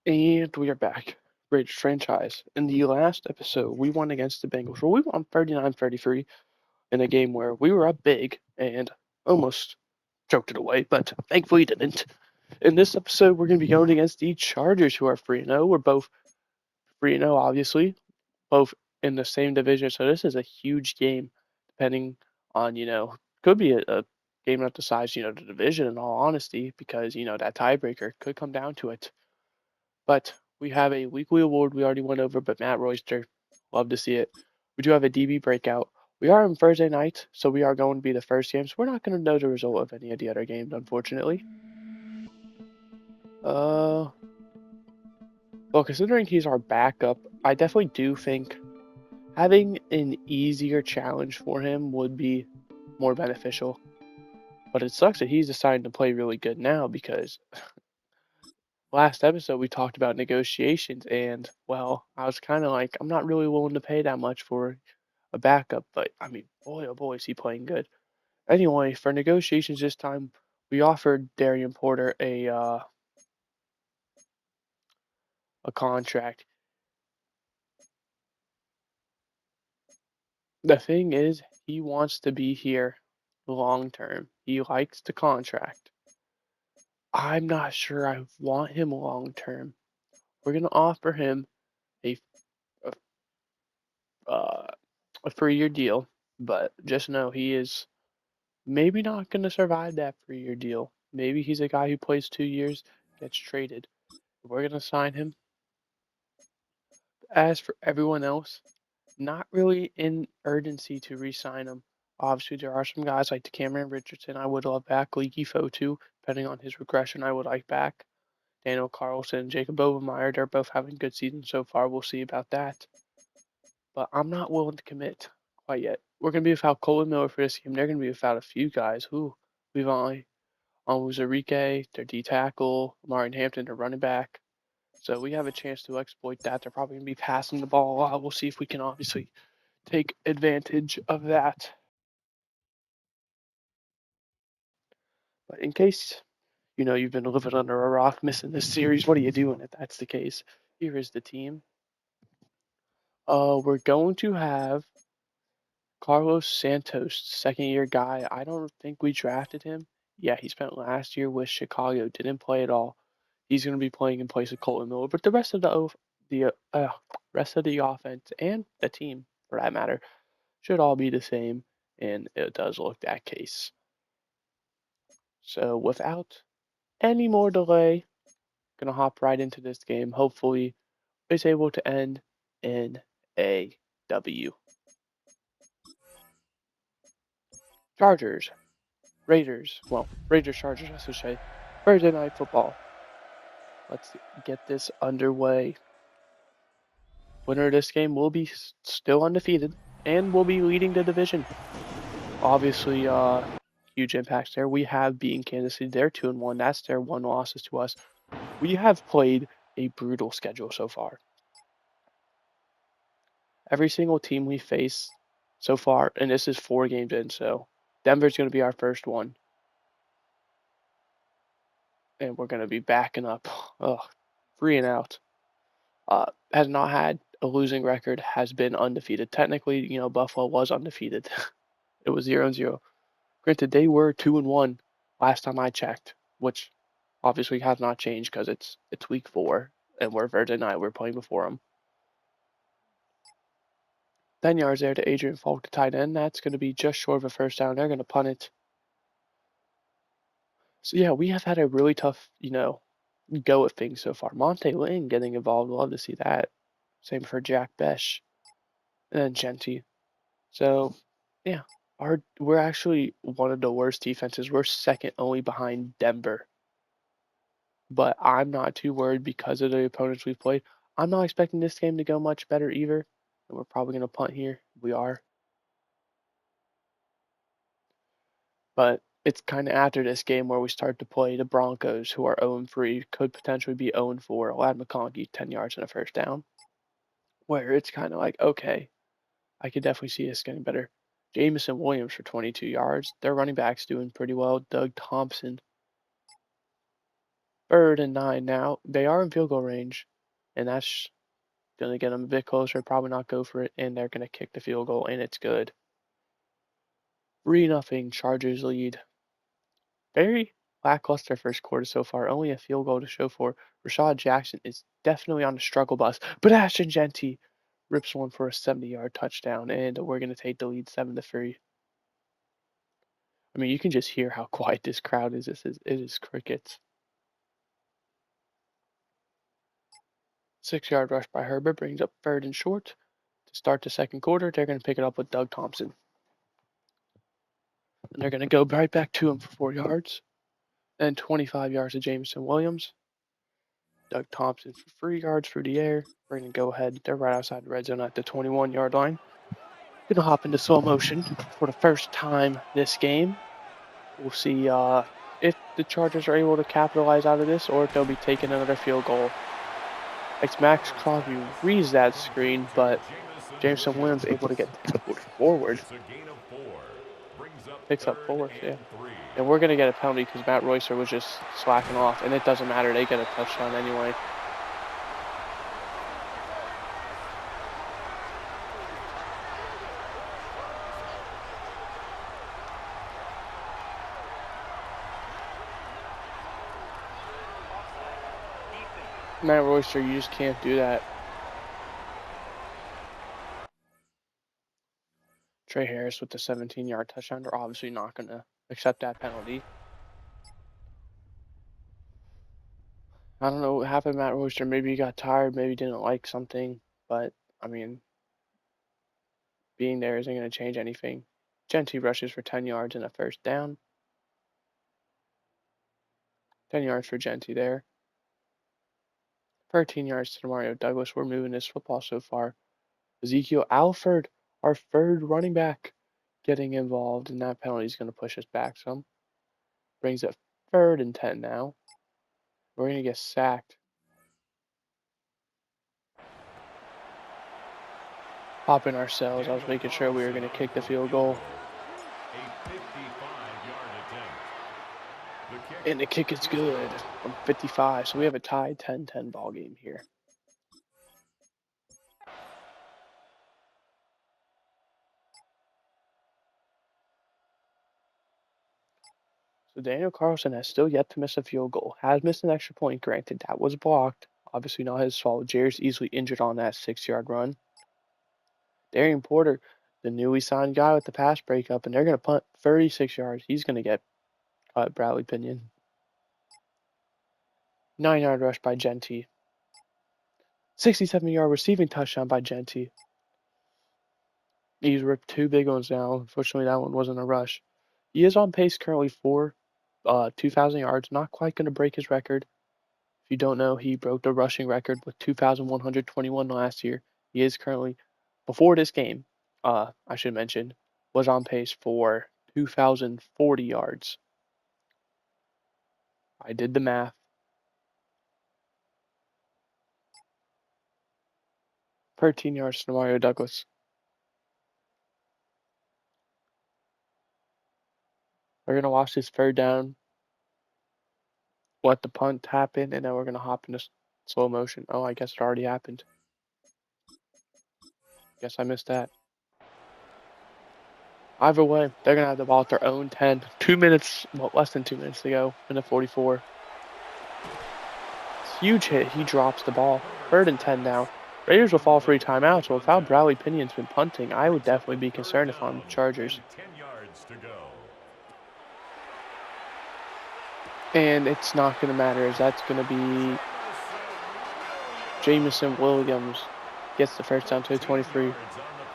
And we are back. Raiders franchise. In the last episode, we won against the Bengals. Well, we won 39-33 in a game where we were up big and almost choked it away, but thankfully didn't. In this episode, we're going to be going against the Chargers, who are 3-0. We're both 3-0, obviously, both in the same division. So this is a huge game, depending on, could be a game that decides, the division in all honesty, because, that tiebreaker could come down to it. But we have a weekly award we already went over, but Matt Royster, love to see it. We do have a DB breakout. We are on Thursday night, so we are going to be the first game. So we're not going to know the result of any of the other games, unfortunately. Well, considering he's our backup, I definitely do think having an easier challenge for him would be more beneficial. But it sucks that he's deciding to play really good now because last episode we talked about negotiations and well, I was kind of like I'm not really willing to pay that much for a backup, but I mean, boy oh boy is he playing good. Anyway, for negotiations this time, we offered Darian Porter a contract. The thing is, he wants to be here long term. He likes the contract. I'm not sure I want him long term. We're gonna offer him a a, uh, a 3-year deal, but just know he is maybe not going to survive that 3-year deal. Maybe he's a guy who plays 2 years, gets traded. We're going to sign him. As for everyone else, not really in urgency to re-sign him. Obviously, there are some guys like Cameron Richardson I would love back. Leaky Foe too, depending on his regression, I would like back. Daniel Carlson, Jacob Overmeyer, they're both having good seasons so far. We'll see about that. But I'm not willing to commit quite yet. We're going to be without Colin Miller for this game. They're going to be without a few guys who we've only on Uzarike, their D tackle, Marion Hampton, their running back. So we have a chance to exploit that. They're probably going to be passing the ball a lot. We'll see if we can obviously take advantage of that. But in case you've been living under a rock missing this series, what are you doing if that's the case? Here is the team. We're going to have Carlos Santos, second year guy. I don't think we drafted him. Yeah, he spent last year with Chicago, didn't play at all. He's going to be playing in place of Colton Miller, but the rest of the rest of the offense and the team, for that matter, should all be the same, and it does look that case. So without any more delay, gonna hop right into this game. Hopefully, it's able to end in a W. Chargers, Raiders. Well, Raiders Chargers, I should say. Thursday night football. Let's get this underway. Winner of this game will be still undefeated and will be leading the division. Obviously, huge impacts there. We have beaten Kansas City. They're 2-1. That's their one losses to us. We have played a brutal schedule so far. Every single team we face so far, and this is 4 games in, so Denver's going to be our first one. And we're going to be backing up. Ugh, 3-out. Has not had a losing record, has been undefeated. Technically, Buffalo was undefeated. It was 0-0. Granted, they were 2-1 last time I checked, which obviously has not changed because it's week 4 and we're Thursday night. We're playing before them. 10 yards there to Adrian Falk, the tight end. That's going to be just short of a first down. They're going to punt it. So yeah, we have had a really tough, go at things so far. Monte Lynn getting involved. Love to see that. Same for Jack Besh and then Genty. So yeah, we're actually one of the worst defenses. We're second only behind Denver. But I'm not too worried because of the opponents we've played. I'm not expecting this game to go much better either. And we're probably going to punt here. We are. But it's kind of after this game where we start to play the Broncos, who are 0-3, could potentially be 0-4. Lad McConkey, 10 yards and a first down. Where it's kind of like, okay, I could definitely see this getting better. Jamison Williams for 22 yards. Their running back's doing pretty well. Doug Thompson. 3rd and 9 now. They are in field goal range, and that's going to get them a bit closer. Probably not go for it, and they're going to kick the field goal, and it's good. 3-0 Chargers lead. Very lackluster first quarter so far. Only a field goal to show for. Rashad Jackson is definitely on the struggle bus, but Ashton Genty rips one for a 70-yard touchdown, and we're going to take the lead 7-3. I mean, you can just hear how quiet this crowd is. It is crickets. 6-yard rush by Herbert brings up 3rd and short. To start the second quarter, they're going to pick it up with Doug Thompson. And they're going to go right back to him for 4 yards. And 25 yards to Jameson Williams. Doug Thompson for 3 yards through the air. We're going to go ahead. They're right outside the red zone at the 21-yard line. Going to hop into slow motion for the first time this game. We'll see if the Chargers are able to capitalize out of this or if they'll be taking another field goal. Like Max Crosby reads that screen, but Jameson Williams able to get tackled forward. Picks up 4th, yeah. And we're going to get a penalty because Matt Royster was just slacking off, and it doesn't matter. They get a touchdown anyway. Matt Royster, you just can't do that. Trey Harris with the 17-yard touchdown. They're obviously not going to accept that penalty. I don't know what happened to Matt Royster. Maybe he got tired. Maybe didn't like something. But, I mean, being there isn't going to change anything. Genty rushes for 10 yards and a first down. 10 yards for Genty there. 13 yards to Mario Douglas. We're moving this football so far. Ezekiel Alford, our 3rd running back, getting involved, and that penalty is going to push us back some. Brings it 3rd and 10 now. We're going to get sacked. Popping ourselves. I was making sure we were going to kick the field goal. And the kick is good from 55. So we have a tied 10-10 ball game here. So Daniel Carlson has still yet to miss a field goal. Has missed an extra point, granted. That was blocked. Obviously not his fault. Jair's easily injured on that 6-yard run. Darian Porter, the newly signed guy with the pass breakup, and they're going to punt 36 yards. He's going to get cut, Bradley Pinion. 9-yard rush by Genty. 67-yard receiving touchdown by Genty. He's ripped 2 big ones now. Unfortunately, that one wasn't a rush. He is on pace currently for 2,000 yards. Not quite going to break his record. If you don't know, he broke the rushing record with 2,121 last year. He is currently, before this game, I should mention, was on pace for 2,040 yards. I did the math. 13 yards to Mario Douglas. We're going to watch this 3rd down. Let the punt happen, and then we're going to hop into slow motion. Oh, I guess it already happened. Guess I missed that. Either way, they're going to have the ball at their own 10. 2 minutes, well, less than 2 minutes to go, minute 44. Huge hit. He drops the ball. 3rd and 10 now. Raiders will fall 3 timeouts. So without Bradley Pinion's been punting, I would definitely be concerned if I'm the Chargers. And it's not going to matter, as that's going to be Jameson Williams gets the first down to the 23.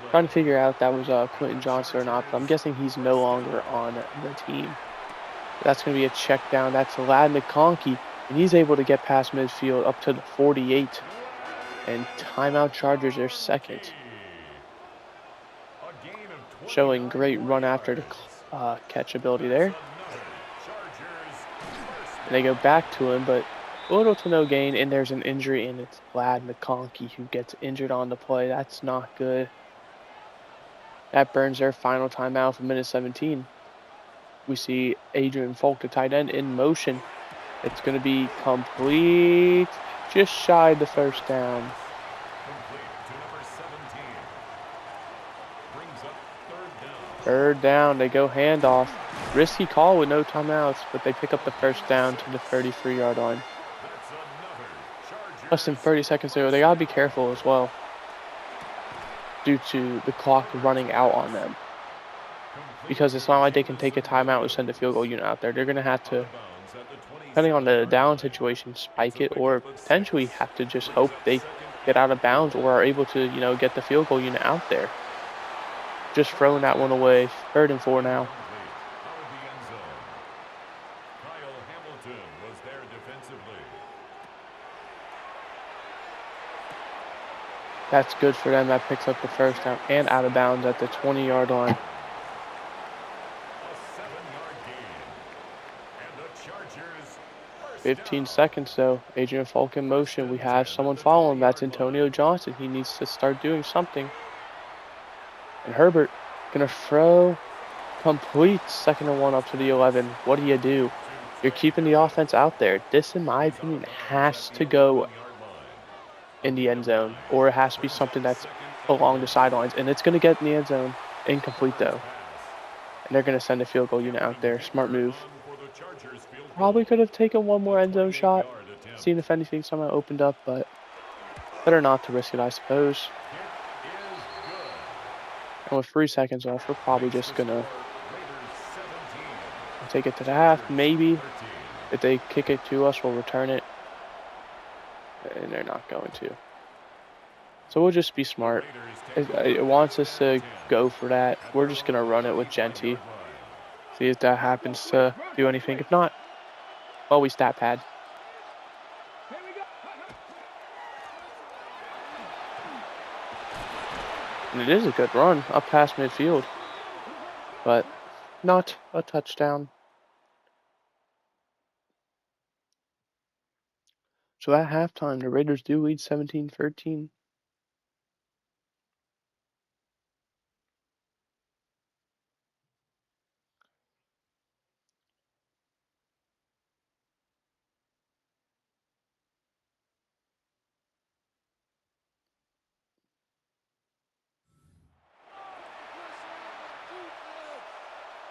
Trying to figure out if that was Quentin Johnson or not, but I'm guessing he's no longer on the team. That's going to be a check down. That's Ladd McConkey, and he's able to get past midfield up to the 48. And timeout Chargers are 2nd. Showing great run after the catch ability there. And they go back to him, but little to no gain, and there's an injury, and it's Ladd McConkey who gets injured on the play. That's not good. That burns their final timeout for minute 17. We see Adrian Folk, the tight end, in motion. It's going to be complete, just shy of the first down. Complete to number 17. Brings up third down. Third down, they go handoff. Risky call with no timeouts, but they pick up the first down to the 33-yard line. That's another Less than Chargers 30 seconds there. They first got to be down. careful as well due to the clock running out on them. Complete Because to it's not like they can take a Jamison timeout and send a field Williams. goal unit out there. They're going to have Out to, of bounds at the depending on the 27-yard down line. situation, It's spike a it or pickup of 6. potentially have to just Brings hope up they second get out of and bounds or are goal. able to, get the field goal unit out there. Just throwing that one away. 3rd and 4 now. Incomplete. Out of the end zone. Kyle Hamilton was there defensively. That's good for them. That picks up the first down and out of bounds at the 20-yard line. A 7-yard gain. And the Chargers first 15 down. seconds though. Adrian Falk in First motion. and We 10 have at someone the following. That's 20-yard line. Antonio Johnson. He needs to start doing something. And Herbert gonna throw complete 2nd and 1 up to the 11. What do? You're To take keeping the Everett. offense out there. This, in my He's out of opinion, bounds at has the to go 11-yard line. A in the end pickup zone, 9. or it has to be Brings something up that's second and along the 14. sidelines, and it's gonna get in the end zone. Incomplete Herbert's though, pass. and they're gonna send a field goal unit out Cameron there. Smart Hayward move. on for the Chargers field Probably goal. could have taken one A more end zone shot, 28-yard attempt. seen if anything somehow opened up, but better not to risk it, I suppose. Kick is good. And with 3 seconds off, we're probably Makes just the score gonna Raiders 17. take it to the half. Chargers Maybe 13. if they kick it to us, we'll return it, and they're not going to. So we'll just be The smart. Raiders take It over wants 3rd us and to 10 go for that. at We're their just own gonna run it with 35-yard Genty. line. See if that happens to do anything. If not, well, we stat pad. And it is a good run up past midfield, but not a touchdown. So at halftime, the Raiders do lead 17-13.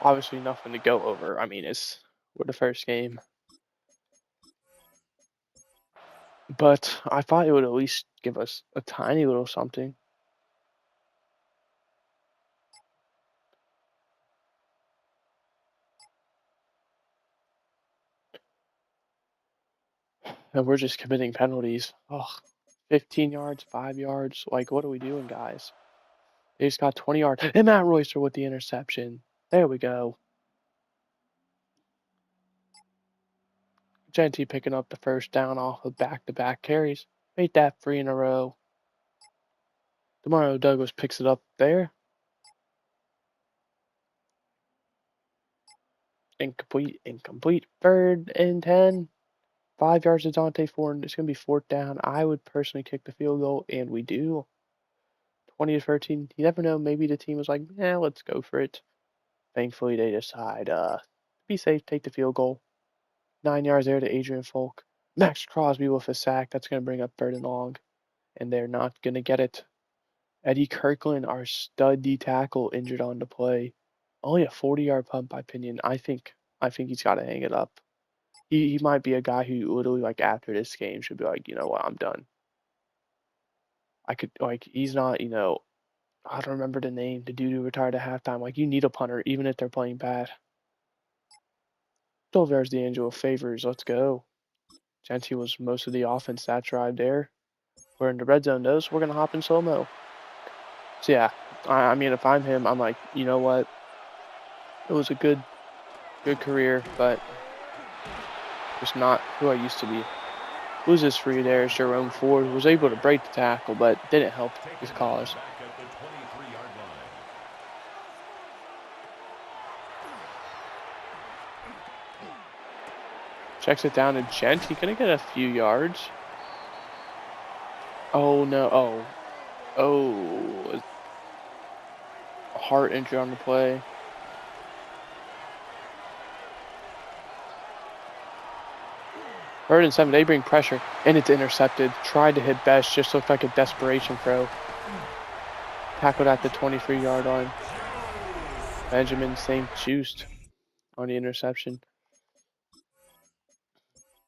Obviously, nothing to go over. I mean, we're the first game, but I thought it would at least give us a tiny little something. And we're just committing penalties. Oh, 15 yards, 5 yards. Like, what are we doing, guys? They just got 20 yards. And Matt Royster with the interception. There we go. Genty picking up the first down off of back-to-back carries. Made that 3 in a row. Demario Douglas picks it up there. Incomplete. 3rd and 10. 5 yards to Dante Ford. It's going to be 4th down. I would personally kick the field goal, and we do. 20-13. You never know. Maybe the team was like, yeah, let's go for it. Thankfully, they decide, be safe, take the field goal. 9 yards there to Adrian Folk. Max Crosby with a sack. That's going to bring up 3rd and long. And they're not going to get it. Eddie Kirkland, our stud D tackle, injured on the play. Only a 40-yard punt, by opinion. I think he's got to hang it up. He might be a guy who literally, like, after this game should be like, you know what, I'm done. I could, like, he's not, I don't remember the name, the dude who retired at halftime. Like, you need a punter, even if they're playing bad. So there's the Angel of Favors. Let's go. Genty was most of the offense that drive there. We're in the red zone, though, so we're going to hop in slow-mo. So, yeah, I mean, if I'm him, I'm like, you know what? It was a good career, but just not who I used to be. Loses free there. Jerome Ford was able to break the tackle, but didn't help his Taken down cause. back at the 23-yard line. Checks it down to Genty. Gonna get a few yards. Oh no! Oh, heart injury on the play. Third and 7. They bring pressure, and it's intercepted. Tried to hit Best, just looked like a desperation throw. Tackled at the 23-yard line. Benjamin St. Just on the interception.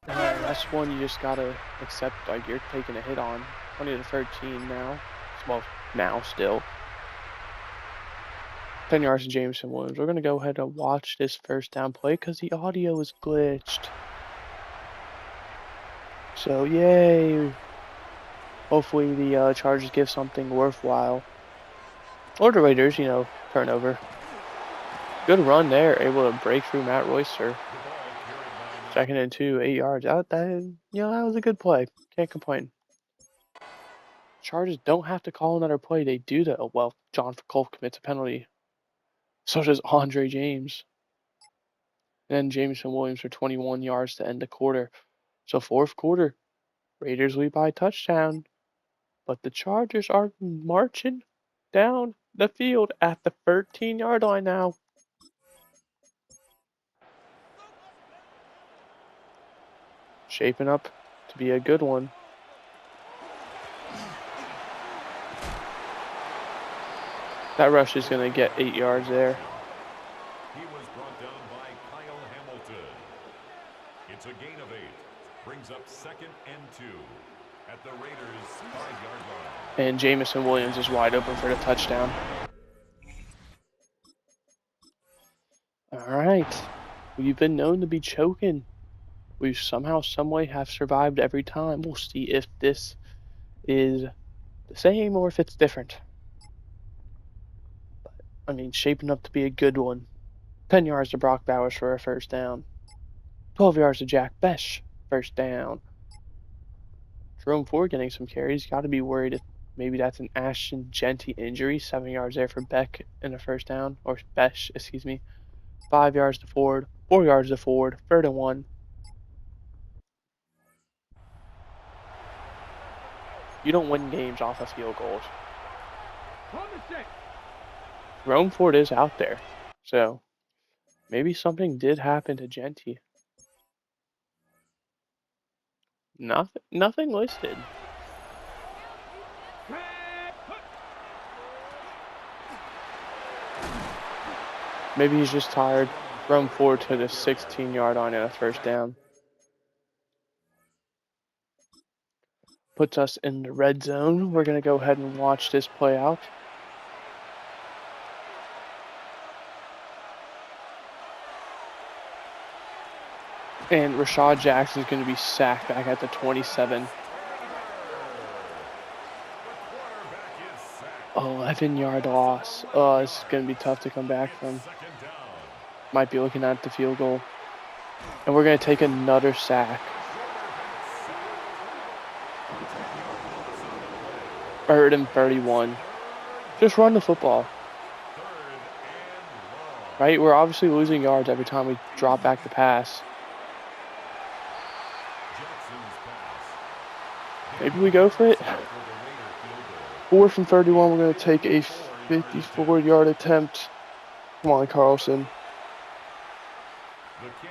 That's one you just gotta accept, like you're taking a hit on. 20-13 now. Well, now still. 10 yards to Jameson Williams. We're gonna go ahead and watch this first down play because the audio is glitched. So yay! Hopefully the Chargers give something worthwhile. Or the Raiders, turnover. Good run there, able to break through Matt Royster. 2nd and 2, 8 yards out. That was a good play. Can't complain. Chargers don't have to call another play. They do that. Oh, well, John Colf commits a penalty. So does Andre James. And then Jameson Williams for 21 yards to end the quarter. So fourth quarter, Raiders lead by a touchdown. But the Chargers are marching down the field at the 13-yard line now. Shaping up to be a good one. That rush is going to get 8 yards there. He was brought down by Kyle Hamilton. It's a gain of 8. Brings up 2nd and 2 at the Raiders' 5-yard line. And Jameson Williams is wide open for the touchdown. All right. We've been known to be choking. We somehow, someway have survived every time. We'll see if this is the same or if it's different. I mean, shaping up to be a good one. 10 yards to Brock Bowers for a first down. 12 yards to Jack Besh, first down. Jerome Ford getting some carries. Got to be worried if maybe that's an Ashton Genty injury. 7 yards there for Beck in a first down. Or Besh, excuse me. 5 yards to Ford. 4 yards to Ford. 3rd and 1. You don't win games off of field goals. Jerome Ford is out there. So maybe something did happen to Genty. Nothing listed. Maybe he's just tired. Run forward to the 16-yard line and a first down. Puts us in the red zone. We're going to go ahead and watch this play out. And Rashad Jackson is going to be sacked back at the 27. 11-yard loss. It's going to be tough to come back from. Might be looking at the field goal. And we're going to take another sack. 3rd and 31. Just run the football. Right? We're obviously losing yards every time we drop back to pass. Maybe we go for it. 4th and 31. We're going to take a 54-yard attempt. Come on, Carlson.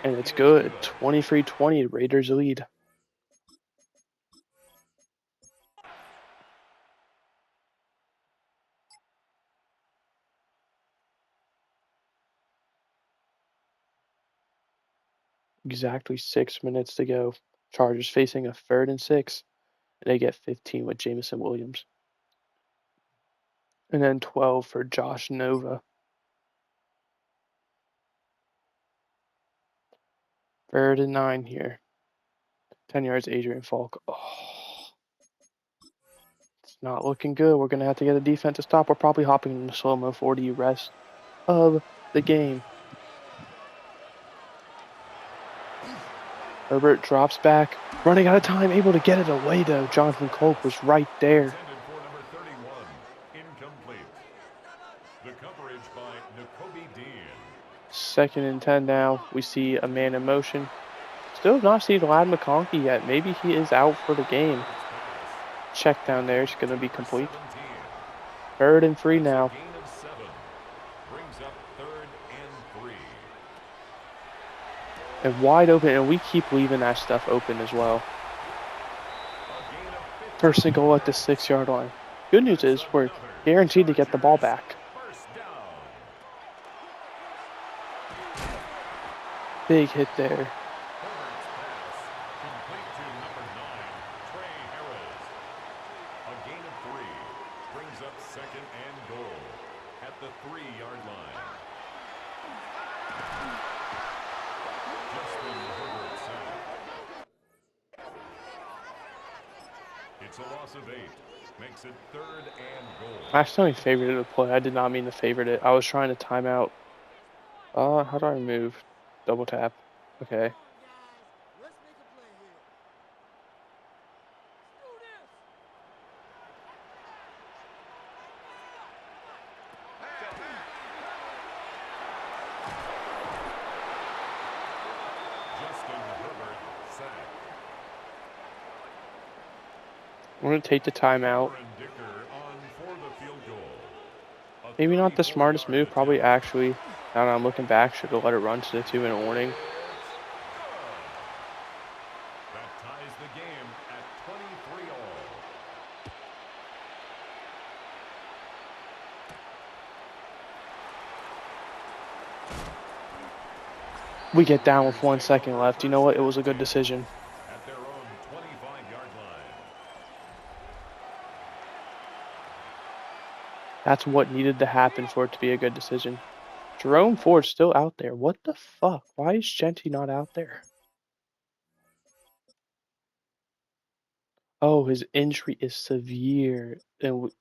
And it's good. 23-20. Raiders lead. Exactly 6 minutes to go. Chargers facing a 3rd and 6. And they get 15 with Jameson Williams. And then 12 for Josh Nova. 3rd and 9 here. 10 yards, Adrian Falk. Oh, it's not looking good. We're going to have to get a defense to stop. We're probably hopping in the slow-mo for the rest of the game. Herbert drops back. Running out of time. Able to get it away, though. Jonathan Kolk was right there. The coverage by Nakobe Dean. 2nd and 10 now. We see a man in motion. Still have not seen Lad McConkey yet. Maybe he is out for the game. Check down there. It's going to be complete. 3rd and 3 now. Brings up 3rd and 3. and wide open, and we keep leaving that stuff open as well. First and goal at the 6-yard line. Good news is we're guaranteed to get the ball back. Big hit there. A gain of 3 brings up second and goal at the 3-yard line. Justin Herbert sack. It's a loss of 8. Makes it 3rd and goal. I accidentally favorited the play. I did not mean to favorite it. I was trying to time out. How do I remove? Double tap. Okay. Justin Herbert sack. I'm going to take the timeout. Maybe not the smartest move. Probably actually, now that I'm looking back, should have let it run to the 2-minute warning. That ties the game at 23 all. We get down with 1 second left. You know what? It was a good decision. At their own 25-yard line. That's what needed to happen for it to be a good decision. Jerome Ford's still out there. What the fuck? Why is Genty not out there? Oh, his injury is severe. And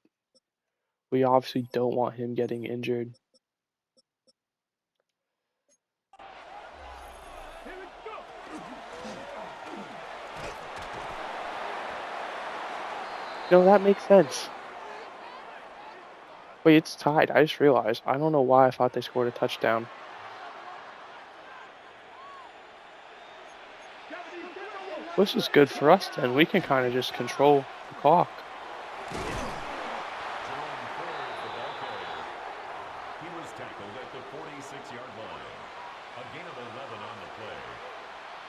we obviously don't want him getting injured. No, that makes sense. Wait, it's tied. I just realized. I don't know why I thought they scored a touchdown. This is good for us then. We can kind of just control the clock. He was tackled at the 46-yard line. A gain of 11 on the play.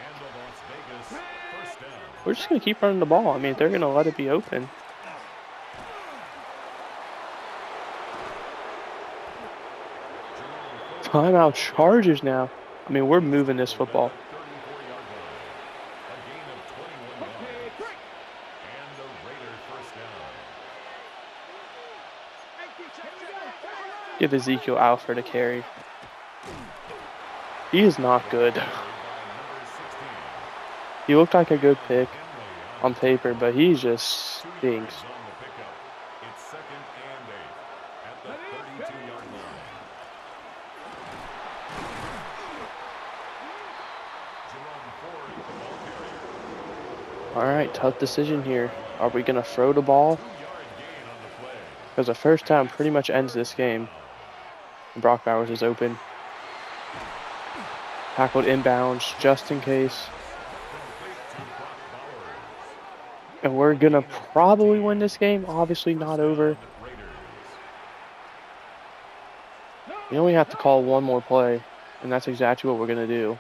And the Las Vegas first down. We're just going to keep running the ball. I mean, they're going to let it be open. Timeout Chargers now. I mean, we're moving this football. Give Ezekiel Alford a carry. He is not good. He looked like a good pick on paper, but he just stinks. It's 2nd and 8 at the 32-yard line. All right, tough decision here. Are we going to throw the ball? Because a first down pretty much ends this game. Brock Bowers is open. Tackled inbounds just in case. And we're going to probably win this game. Obviously not over. We only have to call one more play, and that's exactly what we're going to do.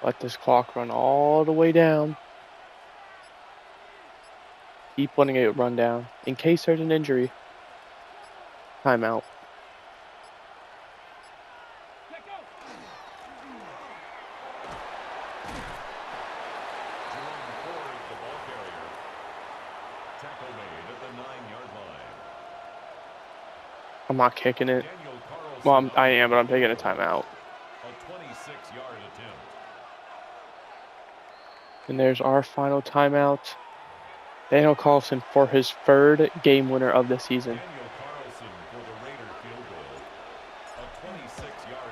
Let this clock run all the way down. Keep letting it run down in case there's an injury. Timeout. I'm not kicking it. Well, I am, but I'm taking a timeout. A 26-yard attempt. And there's our final timeout. Daniel Carlson for his 3rd game winner of the season.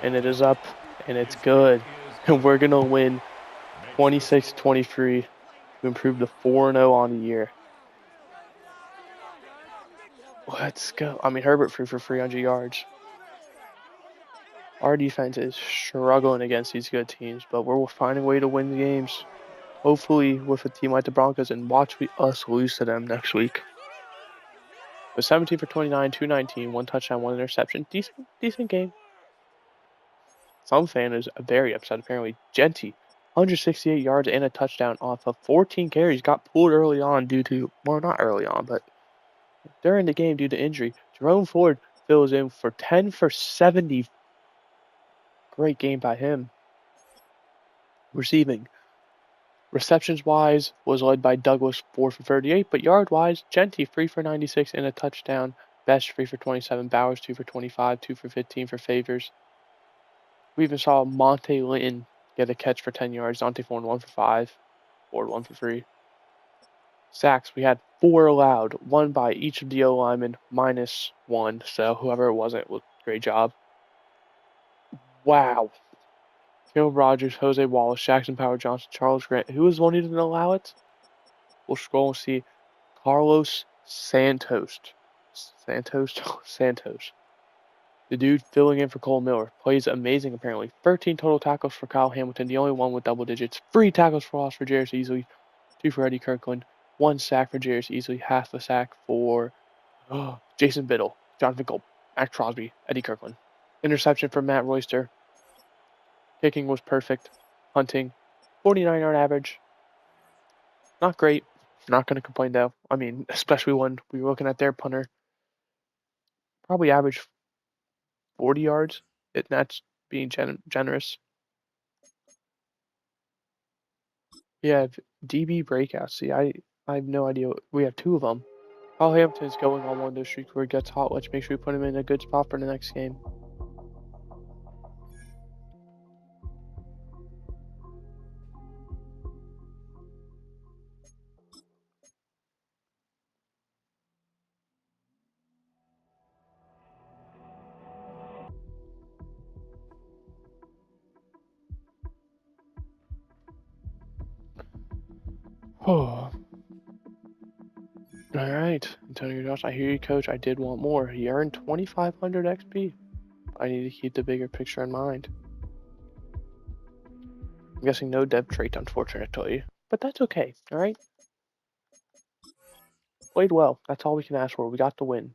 And it is up, and it's good. And we're going to win 26-23 to improve to 4-0 on the year. Let's go. I mean, Herbert threw for 300 yards. Our defense is struggling against these good teams, but we're finding a way to win the games. Hopefully with a team like the Broncos, and watch us lose to them next week. But 17 for 29, 219, one touchdown, one interception. Decent game. Some fan is very upset apparently. Genty, 168 yards and a touchdown off of 14 carries. Got pulled early on due to, well, not early on, but during the game due to injury. Jerome Ford fills in for 10 for 70. Great game by him. Receiving. Receptions wise was led by Douglas 4 for 38, but yard wise, Genty 3 for 96 and a touchdown. Best 3 for 27, Bowers 2 for 25, 2 for 15 for Favors. We even saw Monte Linton get a catch for 10 yards, Dante Ford 1 for 5, Ford 1 for 3. Sacks, we had 4 allowed, 1 by each of the O linemen, minus 1. So whoever it wasn't, great job. Wow. Caleb Rogers, Jose Wallace, Jackson Power Johnson, Charles Grant. Who was the one who didn't allow it? We'll scroll and see. Carlos Santos. Santos. The dude filling in for Cole Miller. Plays amazing apparently. 13 total tackles for Kyle Hamilton, the only one with double digits. 3 tackles for loss for Jairus Easley. 2 for Eddie Kirkland. 1 sack for Jairus Easley. Half a sack for Jason Biddle, Jonathan Gold, Matt Crosby, Eddie Kirkland. Interception for Matt Royster. Kicking was perfect. Hunting, 49-yard average. Not great. Not going to complain though. I mean, especially when we were looking at their punter. Probably average 40 yards. That's being generous. Yeah, DB breakouts. See, I have no idea. We have 2 of them. Kyle Hamilton's going on one of those streaks where he gets hot. Let's make sure we put him in a good spot for the next game. Oh. All right, Antonio Josh, I hear you, coach. I did want more. He earned 2,500 XP. I need to keep the bigger picture in mind. I'm guessing no dev trait, unfortunately, but that's okay. All right, played well. That's all we can ask for. We got the win.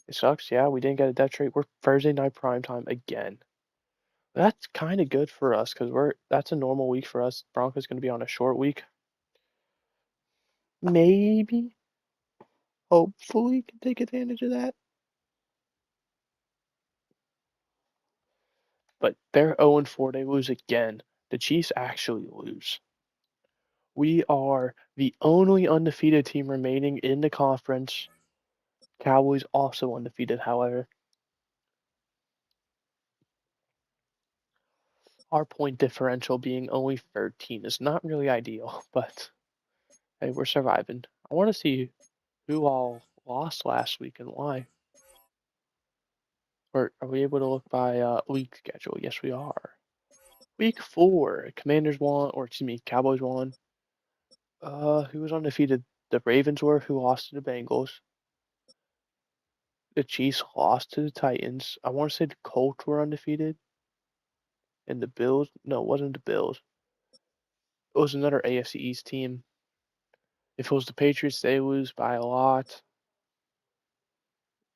It sucks, yeah. We didn't get a dev trait. We're Thursday night prime time again. That's kind of good for us because that's a normal week for us. Broncos going to be on a short week. Maybe, hopefully, can take advantage of that. But they're 0-4. They lose again. The Chiefs actually lose. We are the only undefeated team remaining in the conference. Cowboys also undefeated, however. Our point differential being only 13 is not really ideal, but hey, we're surviving. I want to see who all lost last week and why. Or are we able to look by league schedule? Yes, we are. Week 4, Commanders won, or excuse me, Cowboys won. Who was undefeated? The Ravens were, who lost to the Bengals. The Chiefs lost to the Titans. I want to say the Colts were undefeated. And the Bills, no, it wasn't the Bills. It was another AFC East team. If it was the Patriots, they lose by a lot.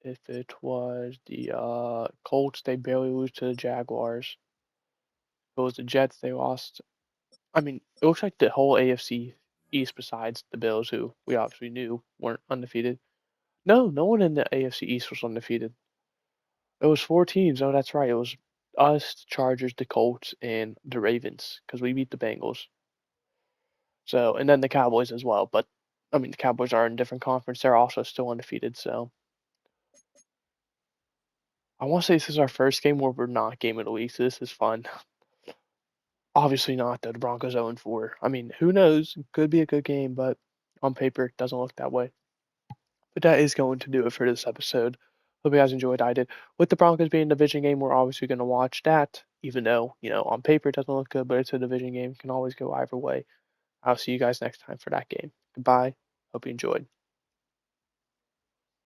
If it was the Colts, they barely lose to the Jaguars. If it was the Jets, they lost. I mean, it looks like the whole AFC East, besides the Bills, who we obviously knew weren't undefeated. No, no one in the AFC East was undefeated. It was 4 teams. Oh, that's right. It was us, the Chargers, the Colts, and the Ravens, because we beat the Bengals. So, and then the Cowboys as well. But I mean, the Cowboys are in a different conference. They're also still undefeated. So, I want to say this is our first game where we're not game of the week. So this is fun. Obviously not though. The Broncos 0-4. I mean, who knows? Could be a good game, but on paper, it doesn't look that way. But that is going to do it for this episode. Hope you guys enjoyed. I did. With the Broncos being a division game, we're obviously going to watch that. Even though, on paper it doesn't look good, but it's a division game. It can always go either way. I'll see you guys next time for that game. Goodbye. Hope you enjoyed.